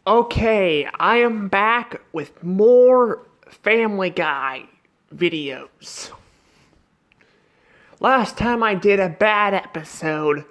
Okay, I am back with more Family Guy videos. Last time I did a bad episode.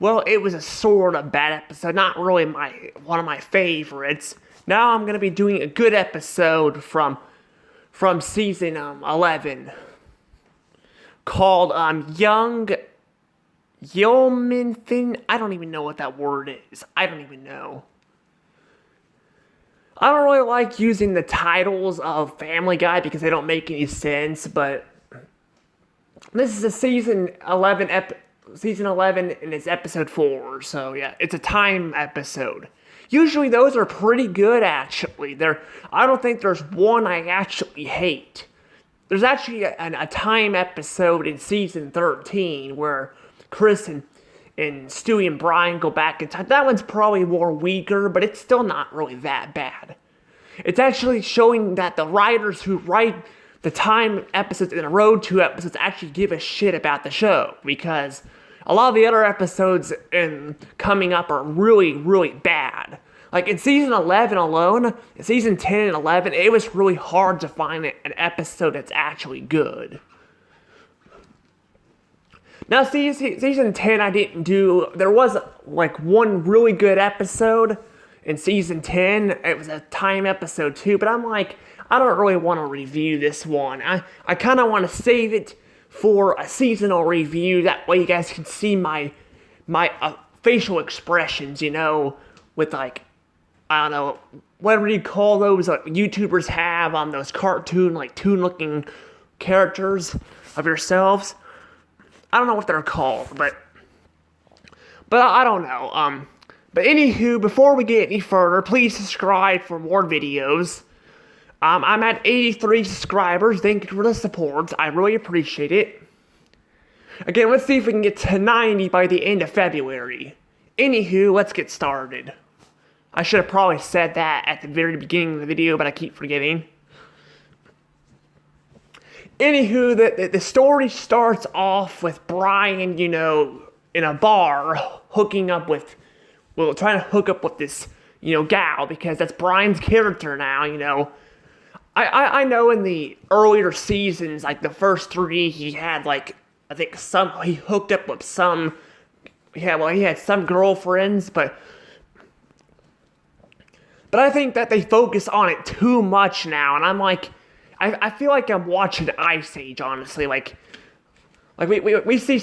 Well, it was a sort of bad episode, not really one of my favorites. Now I'm gonna be doing a good episode from season 11 called Young Ylimaf. I don't even know what that word is. I don't even know. I don't really like using the titles of Family Guy because they don't make any sense, but this is a season 11 and it's episode 4, so yeah, it's a time episode. Usually those are pretty good actually. I don't think there's one I actually hate. There's actually a time episode in season 13 where Chris and Stewie and Brian go back in time. That one's probably more weaker, but it's still not really that bad. It's actually showing that the writers who write the time episodes and the road to episodes actually give a shit about the show, because a lot of the other episodes coming up are really, really bad. Like in season 11 alone, in season 10 and 11, it was really hard to find an episode that's actually good. Now, season 10 there was like one really good episode in season 10. It was a time episode too, but I'm like, I don't really want to review this one. I kind of want to save it for a seasonal review. That way you guys can see my facial expressions, with like, I don't know, whatever you call those YouTubers have on those toon-looking characters of yourselves. I don't know what they're called, but I don't know. But anywho, before we get any further, please subscribe for more videos. I'm at 83 subscribers. Thank you for the support. I really appreciate it. Again, let's see if we can get to 90 by the end of February. Anywho, let's get started. I should have probably said that at the very beginning of the video, but I keep forgetting. Anywho, the story starts off with Brian, in a bar, trying to hook up with this, gal, because that's Brian's character now, I know in the earlier seasons, like the first 3, he had he hooked up with he had some girlfriends, but I think that they focus on it too much now, and I'm like, I feel like I'm watching Ice Age, honestly. Like we see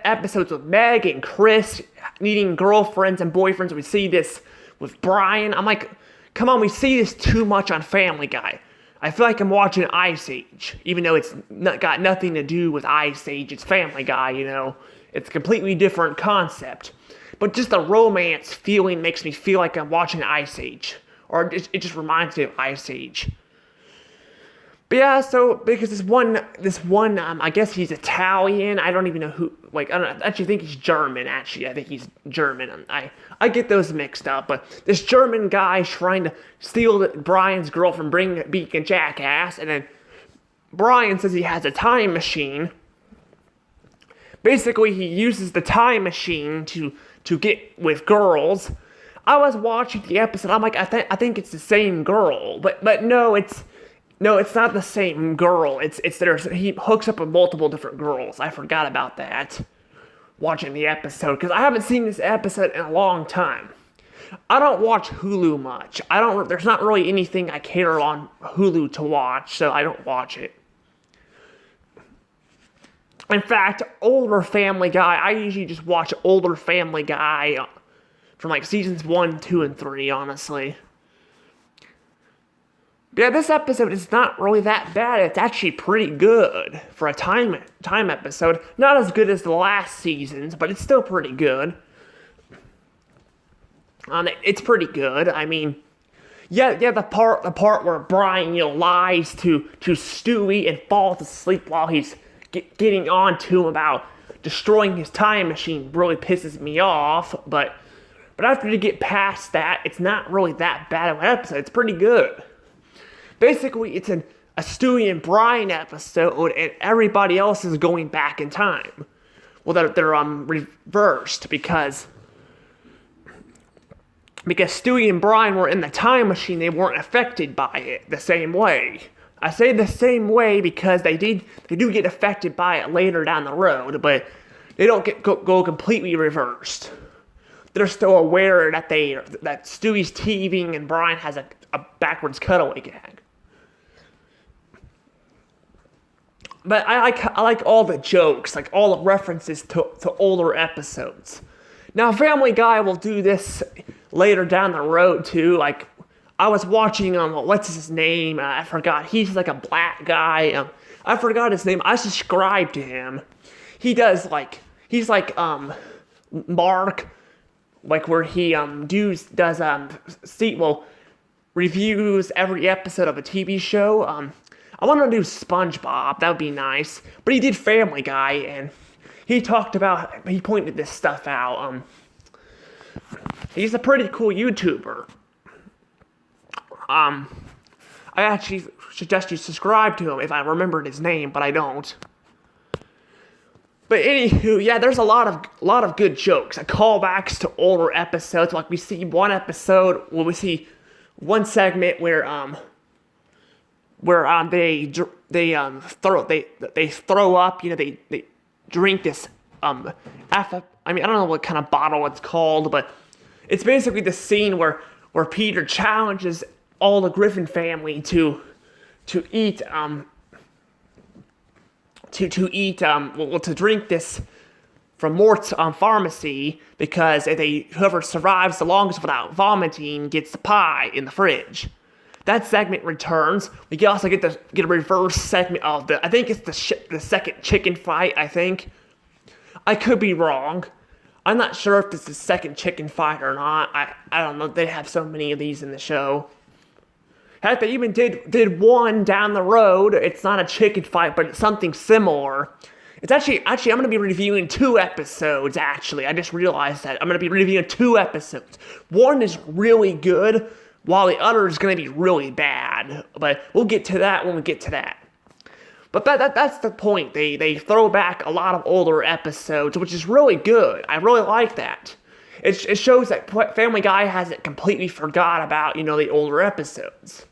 episodes with Meg and Chris needing girlfriends and boyfriends. We see this with Brian. I'm like, come on, we see this too much on Family Guy. I feel like I'm watching Ice Age, even though it's got nothing to do with Ice Age. It's Family Guy, It's a completely different concept. But just the romance feeling makes me feel like I'm watching Ice Age. Or it just reminds me of Ice Age. But yeah, so because this one, I guess he's Italian. I don't even know who. I don't actually think he's German. Actually, I think he's German. I get those mixed up. But this German guy trying to steal Brian's girl from being a jackass, and then Brian says he has a time machine. Basically, he uses the time machine to get with girls. I was watching the episode. I'm like, I think it's the same girl, but no, it's not the same girl. He hooks up with multiple different girls. I forgot about that watching the episode, because I haven't seen this episode in a long time. I don't watch Hulu much. There's not really anything I care on Hulu to watch, so I don't watch it. In fact, older Family Guy, I usually just watch older Family Guy from seasons 1, 2, and 3, honestly. Yeah, this episode is not really that bad. It's actually pretty good for a time episode. Not as good as the last seasons, but it's still pretty good. It's pretty good. I mean, yeah, the part where Brian, lies to Stewie and falls asleep while he's getting on to him about destroying his time machine really pisses me off. But after you get past that, it's not really that bad of an episode. It's pretty good. Basically, it's a Stewie and Brian episode, and everybody else is going back in time. Well, they're reversed, because because Stewie and Brian were in the time machine, they weren't affected by it the same way. I say the same way because they do get affected by it later down the road, but they don't go completely reversed. They're still aware that Stewie's TVing and Brian has a backwards cutaway gag. But I like all the jokes, like all the references to older episodes. Now, Family Guy will do this later down the road too. Like, I was watching what's his name? I forgot. He's like a black guy. I forgot his name. I subscribe to him. He's like Mark, like where he reviews every episode of a TV show. I want to do SpongeBob. That would be nice. But he did Family Guy, and he pointed this stuff out. He's a pretty cool YouTuber. I actually suggest you subscribe to him if I remembered his name, but I don't. But anywho, yeah, there's a lot of good jokes, callbacks to older episodes. Like we see one episode where we see one segment where they throw up, they drink this I don't know what kind of bottle it's called, but it's basically the scene where Peter challenges all the Griffin family to drink this from Mort's pharmacy, because whoever survives the longest without vomiting gets the pie in the fridge. That segment returns. We also get a reverse segment of I think it's the second chicken fight. I think I could be wrong. I'm not sure if it's the second chicken fight or not. I don't know. They have so many of these in the show. Heck, they even did one down the road. It's not a chicken fight, but it's something similar. It's actually I'm going to be reviewing 2 episodes, actually. I just realized that. I'm going to be reviewing 2 episodes. One is really good, while the other is going to be really bad. But we'll get to that when we get to that. But that's the point. They throw back a lot of older episodes, which is really good. I really like that. It shows that Family Guy hasn't completely forgot about, the older episodes.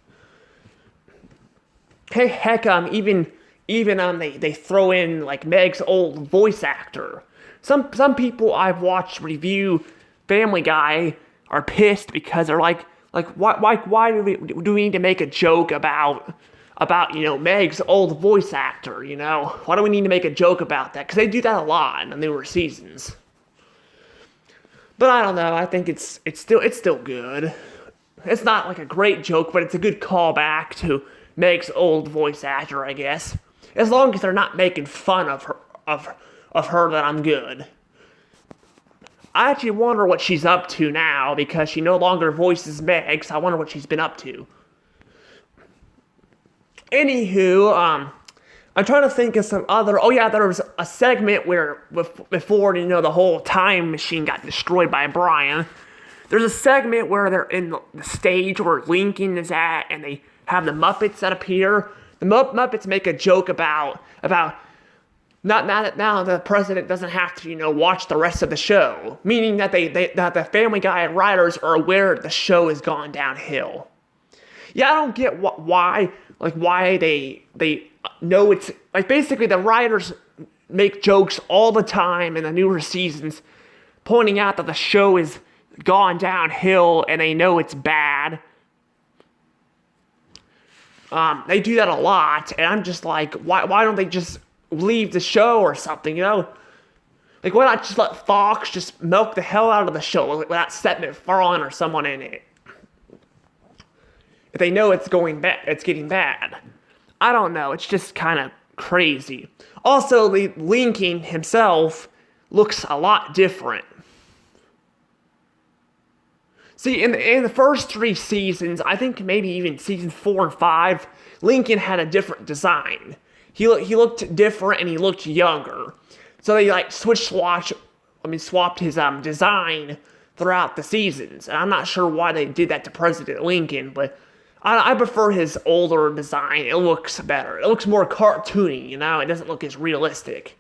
Heck, even they throw in like Meg's old voice actor. Some people I've watched review Family Guy are pissed because they're like why do we need to make a joke about Meg's old voice actor? Why do we need to make a joke about that? Because they do that a lot in the newer seasons. But I don't know. I think it's still good. It's not like a great joke, but it's a good callback to Meg's old voice actor, I guess. As long as they're not making fun of her, that I'm good. I actually wonder what she's up to now, because she no longer voices Meg, so I wonder what she's been up to. Anywho, I'm trying to think of some other... Oh yeah, there was a segment where, before, the whole time machine got destroyed by Brian, there's a segment where they're in the stage where Lincoln is at, and they have the Muppets that appear. The Muppets make a joke about now the president doesn't have to, watch the rest of the show, meaning that that the Family Guy writers are aware the show has gone downhill. Yeah, I don't get why they know it's like, basically the writers make jokes all the time in the newer seasons, pointing out that the show has gone downhill and they know it's bad. They do that a lot, and I'm just like, why don't they just leave the show or something, Like, why not just let Fox just milk the hell out of the show without setting it falling or someone in it? If they know it's getting bad. I don't know, it's just kind of crazy. Also, Lincoln himself looks a lot different. See, in the first 3 seasons, I think maybe even season 4 and 5, Lincoln had a different design. He looked different and he looked younger. So they swapped his design throughout the seasons. And I'm not sure why they did that to President Lincoln, but I prefer his older design. It looks better. It looks more cartoony, It doesn't look as realistic.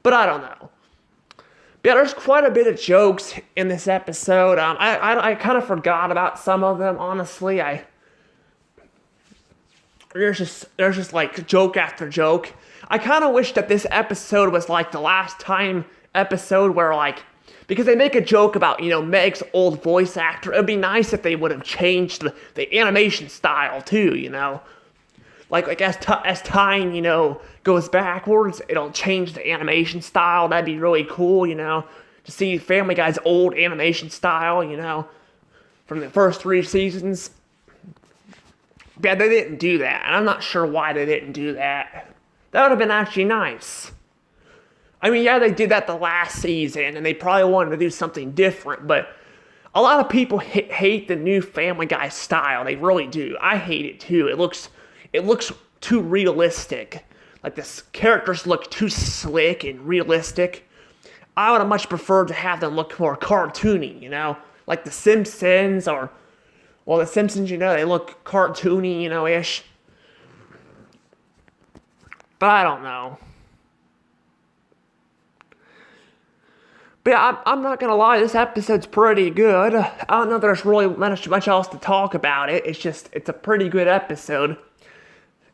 But I don't know. Yeah, there's quite a bit of jokes in this episode. I kind of forgot about some of them, honestly. There's just like joke after joke. I kind of wish that this episode was like the last time episode where like, because they make a joke about, Meg's old voice actor. It'd be nice if they would have changed the animation style too. Like as time, goes backwards, it'll change the animation style. That'd be really cool, to see Family Guy's old animation style, from the first 3 seasons. Yeah, they didn't do that, and I'm not sure why they didn't do that. That would have been actually nice. I mean, yeah, they did that the last season, and they probably wanted to do something different, but a lot of people hate the new Family Guy style. They really do. I hate it too. It looks too realistic. Like, the characters look too slick and realistic. I would have much preferred to have them look more cartoony, like The Simpsons well, The Simpsons, they look cartoony, ish. But I don't know. But yeah, I'm not gonna lie, this episode's pretty good. I don't know if there's really much else to talk about it. It's a pretty good episode.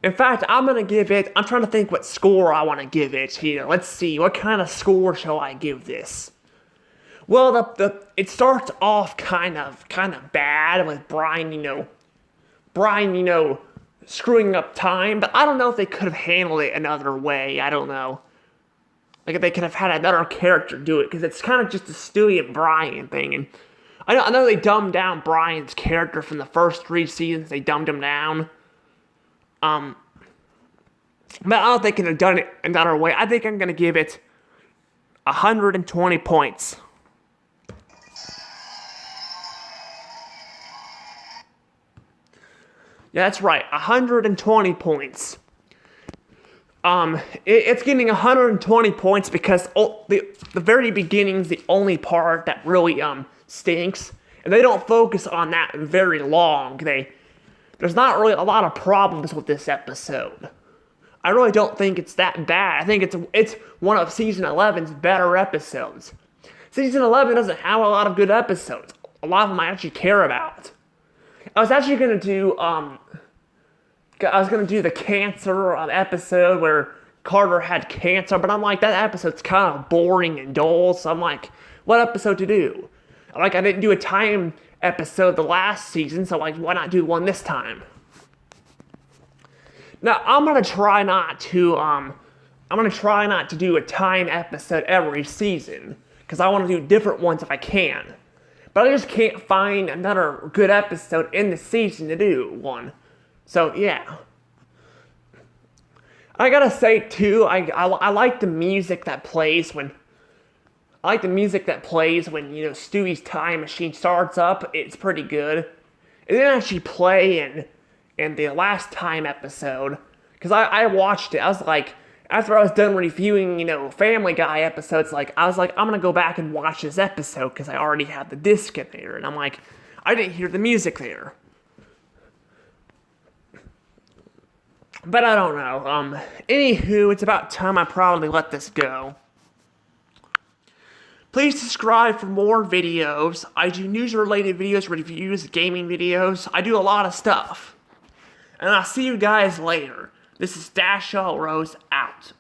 In fact, I'm trying to think what score I want to give it here. Let's see, what kind of score shall I give this? Well, it starts off kind of bad with Brian, screwing up time, but I don't know if they could have handled it another way. I don't know. Like, if they could have had another character do it, because it's kind of just a Stewie and Brian thing, and I know they dumbed down Brian's character from the first 3 seasons. They dumbed him down. But I don't think they could have done it another way. I think I'm gonna give it 120 points. Yeah, that's right, 120 points. It's getting 120 points because the very beginning's the only part that really stinks, and they don't focus on that very long. There's not really a lot of problems with this episode. I really don't think it's that bad. I think it's one of season 11's better episodes. Season 11 doesn't have a lot of good episodes. A lot of them I actually care about. I was actually gonna do the cancer episode where Carter had cancer, but I'm like, that episode's kind of boring and dull, so I'm like, what episode to do? Like, I didn't do a time episode the last season, so like, why not do one this time? Now, I'm gonna try not to do a time episode every season, because I want to do different ones if I can. But I just can't find another good episode in the season to do one. So, yeah. I gotta say, too, I like the music that plays when Stewie's time machine starts up. It's pretty good. It didn't actually play in the last time episode, because I watched it. I was like, after I was done reviewing, Family Guy episodes, I was like, I'm gonna go back and watch this episode, because I already have the disc in there, and I'm like, I didn't hear the music there. But I don't know. Anywho, it's about time I probably let this go. Please subscribe for more videos. I do news-related videos, reviews, gaming videos. I do a lot of stuff. And I'll see you guys later. This is Dashaw Rose out.